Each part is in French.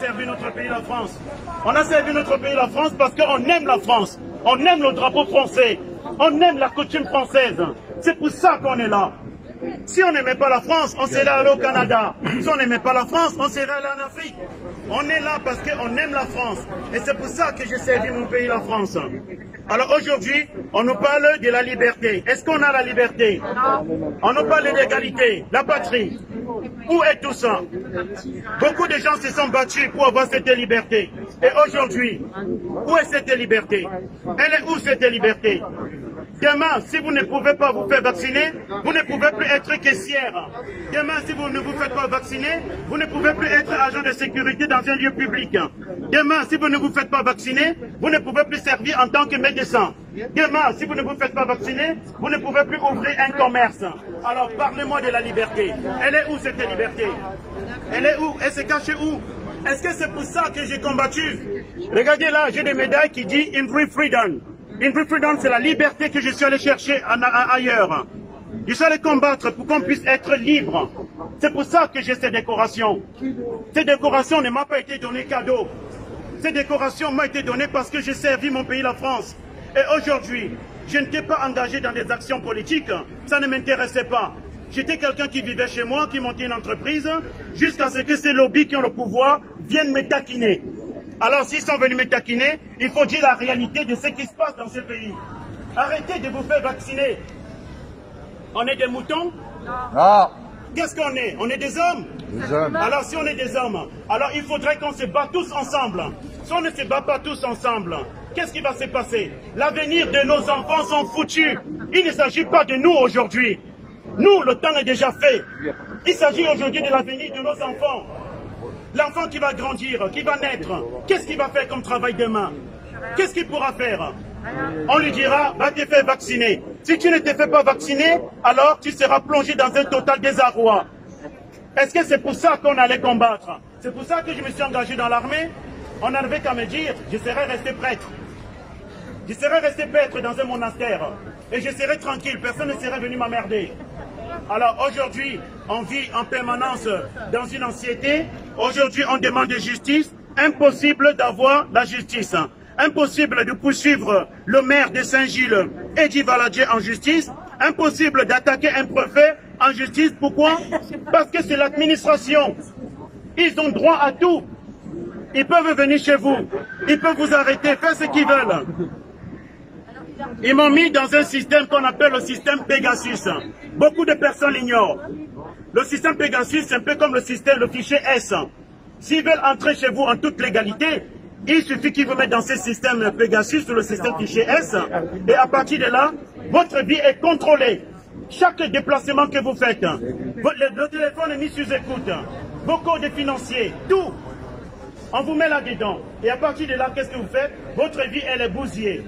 servi notre pays, la France. On a servi notre pays, la France, parce qu'on aime la France. On aime le drapeau français. On aime la coutume française. C'est pour ça qu'on est là. Si on n'aimait pas la France, on serait allé au Canada. Si on n'aimait pas la France, on serait allé en Afrique. On est là parce qu'on aime la France. Et c'est pour ça que j'ai servi mon pays, la France. Alors aujourd'hui, on nous parle de la liberté. Est-ce qu'on a la liberté? On nous parle d'égalité, la patrie. Où est tout ça? Beaucoup de gens se sont battus pour avoir cette liberté. Et aujourd'hui, où est cette liberté? Elle est où cette liberté? Demain, si vous ne pouvez pas vous faire vacciner, vous ne pouvez plus être caissière. Demain, si vous ne vous faites pas vacciner, vous ne pouvez plus être agent de sécurité dans un lieu public. Demain, si vous ne vous faites pas vacciner, vous ne pouvez plus servir en tant que médecin. Demain, si vous ne vous faites pas vacciner, vous ne pouvez plus ouvrir un commerce. Alors, parlez-moi de la liberté. Elle est où cette liberté? Elle est où? Elle se cache où? Est-ce que c'est pour ça que j'ai combattu? Regardez là, j'ai des médailles qui disent « In free freedom ». In free freedom, c'est la liberté que je suis allé chercher ailleurs. Je suis allé combattre pour qu'on puisse être libre. C'est pour ça que j'ai ces décorations. Ces décorations ne m'ont pas été données cadeau. Ces décorations m'ont été données parce que j'ai servi mon pays, la France. Et aujourd'hui, je n'étais pas engagé dans des actions politiques. Ça ne m'intéressait pas. J'étais quelqu'un qui vivait chez moi, qui montait une entreprise, jusqu'à ce que ces lobbies qui ont le pouvoir viennent me taquiner. Alors s'ils sont venus me taquiner, il faut dire la réalité de ce qui se passe dans ce pays. Arrêtez de vous faire vacciner. On est des moutons? Non. Qu'est-ce qu'on est? On est des hommes? Des hommes. Alors si on est des hommes, alors il faudrait qu'on se batte tous ensemble. Si on ne se bat pas tous ensemble, qu'est-ce qui va se passer? L'avenir de nos enfants sont foutus. Il ne s'agit pas de nous aujourd'hui. Nous, le temps est déjà fait. Il s'agit aujourd'hui de l'avenir de nos enfants. L'enfant qui va grandir, qui va naître, qu'est-ce qu'il va faire comme travail demain? Qu'est-ce qu'il pourra faire? On lui dira, va te faire vacciner. Si tu ne te fais pas vacciner, alors tu seras plongé dans un total désarroi. Est-ce que c'est pour ça qu'on allait combattre? C'est pour ça que je me suis engagé dans l'armée. On n'avait qu'à me dire, je serais resté prêtre. Je serais resté prêtre dans un monastère. Et je serais tranquille, personne ne serait venu m'emmerder. Alors aujourd'hui, on vit en permanence dans une anxiété. Aujourd'hui, on demande de justice. Impossible d'avoir la justice. Impossible de poursuivre le maire de Saint-Gilles, Eddy Valadier, en justice. Impossible d'attaquer un préfet en justice. Pourquoi? Parce que c'est l'administration. Ils ont droit à tout. Ils peuvent venir chez vous. Ils peuvent vous arrêter, faire ce qu'ils veulent. Ils m'ont mis dans un système qu'on appelle le système Pegasus. Beaucoup de personnes l'ignorent. Le système Pegasus, c'est un peu comme le système, le fichier S. S'ils veulent entrer chez vous en toute légalité, il suffit qu'ils vous mettent dans ce système Pegasus, sur le système fichier S, et à partir de là, votre vie est contrôlée. Chaque déplacement que vous faites, le téléphone est mis sous écoute, vos codes financiers, tout, on vous met là-dedans. Et à partir de là, qu'est-ce que vous faites? Votre vie, elle est bousillée.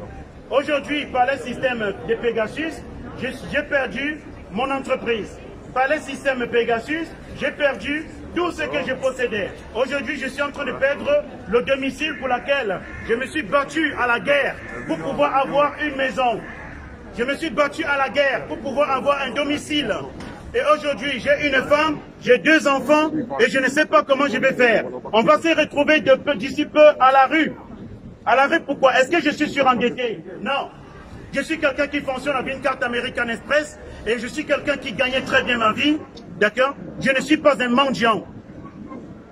Aujourd'hui, par le système de Pegasus, j'ai perdu mon entreprise. Par le système Pegasus, j'ai perdu tout ce que je possédais. Aujourd'hui, je suis en train de perdre le domicile pour lequel je me suis battu à la guerre pour pouvoir avoir une maison. Je me suis battu à la guerre pour pouvoir avoir un domicile. Et aujourd'hui, j'ai une femme, j'ai 2 enfants et je ne sais pas comment je vais faire. On va se retrouver d'ici peu à la rue. À la rue, pourquoi? Est-ce que je suis surendetté? Non. Je suis quelqu'un qui fonctionne avec une carte American Express et je suis quelqu'un qui gagnait très bien ma vie. D'accord? Je ne suis pas un mendiant.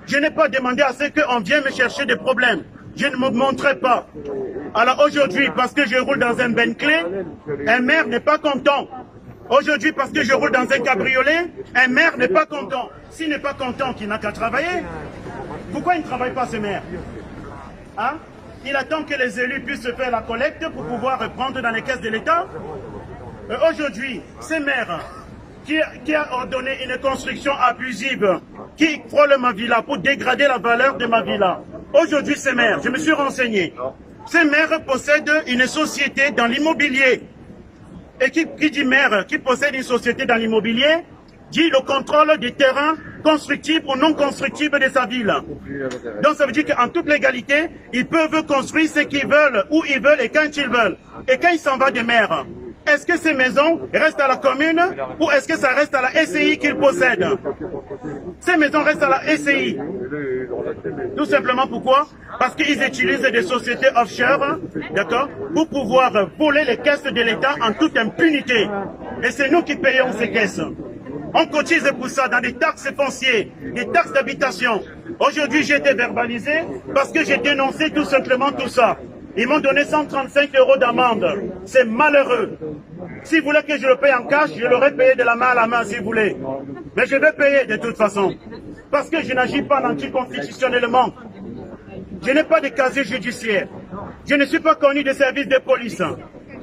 Je n'ai pas demandé à ce qu'on vienne me chercher des problèmes. Je ne me montrerai pas. Alors aujourd'hui, parce que je roule dans un Bentley, un maire n'est pas content. Aujourd'hui, parce que je roule dans un cabriolet, un maire n'est pas content. S'il n'est pas content, qu'il n'a qu'à travailler. Pourquoi il ne travaille pas, ce maire? Hein? Il attend que les élus puissent faire la collecte pour pouvoir reprendre dans les caisses de l'État. Aujourd'hui, ces maires qui a ordonné une construction abusive, qui frôle ma villa pour dégrader la valeur de ma villa. Aujourd'hui, ces maires, je me suis renseigné, ces maires possèdent une société dans l'immobilier. Et qui dit maire, qui possède une société dans l'immobilier, dit le contrôle des terrains constructibles ou non constructibles de sa ville. Donc ça veut dire qu'en toute légalité, ils peuvent construire ce qu'ils veulent, où ils veulent et quand ils veulent. Et quand il s'en va des maires, est-ce que ces maisons restent à la commune ou est-ce que ça reste à la SCI qu'ils possèdent? Ces maisons restent à la SCI. Tout simplement pourquoi? Parce qu'ils utilisent des sociétés offshore, d'accord, pour pouvoir voler les caisses de l'État en toute impunité. Et c'est nous qui payons ces caisses. On cotise pour ça dans des taxes foncières, des taxes d'habitation. Aujourd'hui, j'ai été verbalisé parce que j'ai dénoncé tout simplement tout ça. Ils m'ont donné 135 € d'amende. C'est malheureux. Si vous voulez que je le paye en cash, je l'aurais payé de la main à la main si vous voulez. Mais je vais payer de toute façon. Parce que je n'agis pas anticonstitutionnellement. Je n'ai pas de casier judiciaire. Je ne suis pas connu des services de police.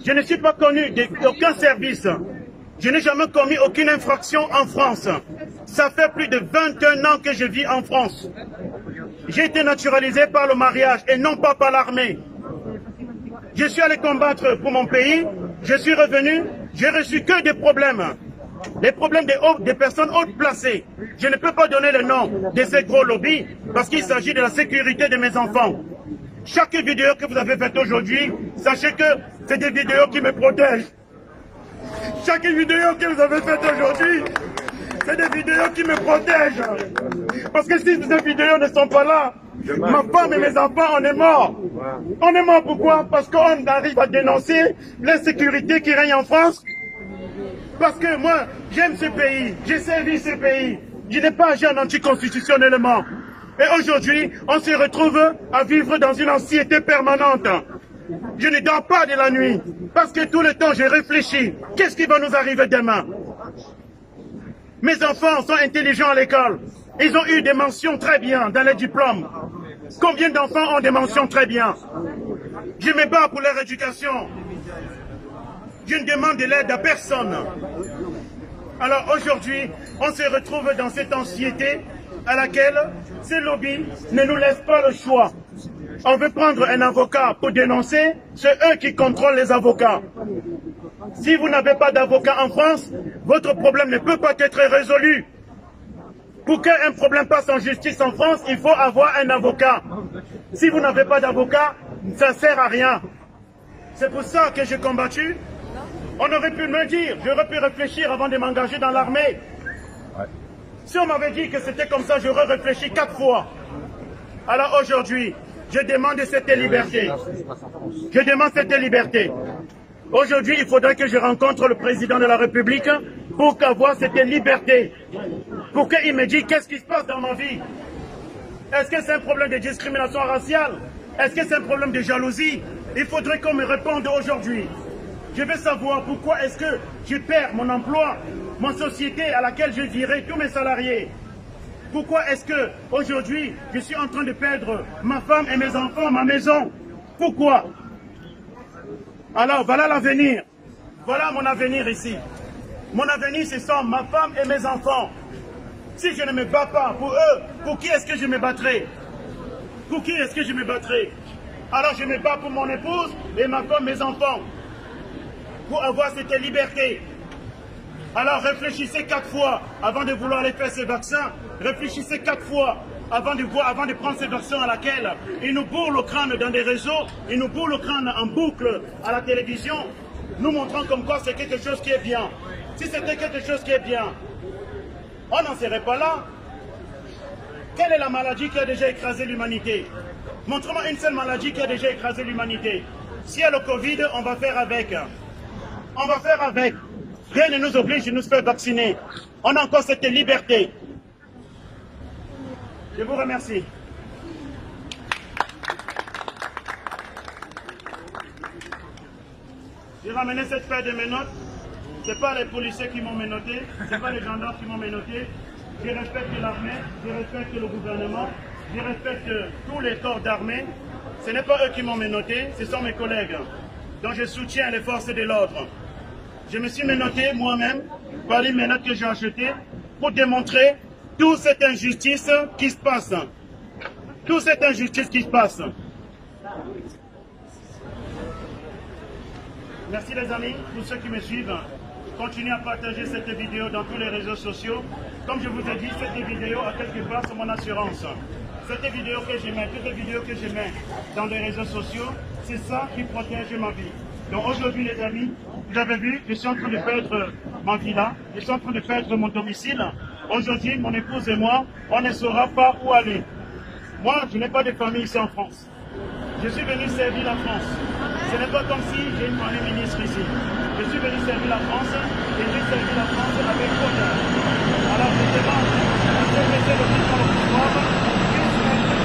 Je ne suis pas connu d'aucun service. Je n'ai jamais commis aucune infraction en France. Ça fait plus de 21 ans que je vis en France. J'ai été naturalisé par le mariage et non pas par l'armée. Je suis allé combattre pour mon pays, je suis revenu, j'ai reçu que des problèmes. Les problèmes des personnes hautes placées. Je ne peux pas donner le nom de ces gros lobbies parce qu'il s'agit de la sécurité de mes enfants. Chaque vidéo que vous avez faite aujourd'hui, sachez que c'est des vidéos qui me protègent. Chaque vidéo que vous avez faite aujourd'hui, c'est des vidéos qui me protègent. Parce que si ces vidéos ne sont pas là, ma femme et mes enfants, on est morts. On est morts pourquoi? Parce qu'on arrive à dénoncer l'insécurité qui règne en France. Parce que moi, j'aime ce pays, j'ai servi ce pays. Je n'ai pas agi en anticonstitutionnellement. Et aujourd'hui, on se retrouve à vivre dans une anxiété permanente. Je ne dors pas de la nuit. Parce que tout le temps, je réfléchis. Qu'est-ce qui va nous arriver demain? Mes enfants sont intelligents à l'école. Ils ont eu des mentions très bien dans les diplômes. Combien d'enfants ont des mentions très bien? Je me bats pour leur éducation. Je ne demande de l'aide à personne. Alors aujourd'hui, on se retrouve dans cette anxiété à laquelle ces lobbies ne nous laissent pas le choix. On veut prendre un avocat pour dénoncer, c'est eux qui contrôlent les avocats. Si vous n'avez pas d'avocat en France, votre problème ne peut pas être résolu. Pour qu'un problème passe en justice en France, il faut avoir un avocat. Si vous n'avez pas d'avocat, ça ne sert à rien. C'est pour ça que j'ai combattu. On aurait pu me dire, j'aurais pu réfléchir avant de m'engager dans l'armée. Si on m'avait dit que c'était comme ça, j'aurais réfléchi 4 fois. Alors aujourd'hui, je demande cette liberté. Je demande cette liberté. Aujourd'hui, il faudrait que je rencontre le président de la République pour qu'avoir cette liberté. Pour qu'il me dise qu'est-ce qui se passe dans ma vie. Est-ce que c'est un problème de discrimination raciale? Est-ce que c'est un problème de jalousie? Il faudrait qu'on me réponde aujourd'hui. Je veux savoir pourquoi est-ce que je perds mon emploi, mon société à laquelle je virais tous mes salariés. Pourquoi est-ce que aujourd'hui je suis en train de perdre ma femme et mes enfants, ma maison? Pourquoi? Alors voilà l'avenir. Voilà mon avenir ici. Mon avenir, ce sont ma femme et mes enfants. Si je ne me bats pas pour eux, pour qui est-ce que je me battrai? Pour qui est-ce que je me battrai? Alors je me bats pour mon épouse et ma femme, mes enfants. Pour avoir cette liberté. Alors réfléchissez 4 fois avant de vouloir aller faire ces vaccins. Réfléchissez 4 fois avant de prendre ces vaccins à laquelle ils nous bourrent le crâne dans des réseaux, ils nous bourrent le crâne en boucle à la télévision, nous montrant comme quoi c'est quelque chose qui est bien. Si c'était quelque chose qui est bien, on n'en serait pas là. Quelle est la maladie qui a déjà écrasé l'humanité? Montre-moi une seule maladie qui a déjà écrasé l'humanité. S'il y a le Covid, on va faire avec. On va faire avec. Rien ne nous oblige de nous faire vacciner. On a encore cette liberté. Je vous remercie. J'ai ramené cette paire de menottes. Ce n'est pas les policiers qui m'ont menotté, ce n'est pas les gendarmes qui m'ont menotté. Je respecte l'armée, je respecte le gouvernement, je respecte tous les corps d'armée. Ce n'est pas eux qui m'ont menotté, ce sont mes collègues. Donc je soutiens les forces de l'ordre. Je me suis menotté moi-même par les menottes que j'ai achetées pour démontrer toute cette injustice qui se passe. Toute cette injustice qui se passe. Merci les amis, pour ceux qui me suivent. Continuez à partager cette vidéo dans tous les réseaux sociaux. Comme je vous ai dit, cette vidéo a quelque part sur mon assurance. Cette vidéo que je mets, toutes les vidéos que je mets dans les réseaux sociaux, c'est ça qui protège ma vie. Donc aujourd'hui les amis, vous avez vu, je suis en train de perdre ma villa, je suis en train de perdre mon domicile. Aujourd'hui, mon épouse et moi, on ne saura pas où aller. Moi, je n'ai pas de famille ici en France. Je suis venu servir la France. Ce n'est pas comme si j'ai une famille ministre ici. Je suis venu servir la France et j'ai servi la France avec honneur. Alors,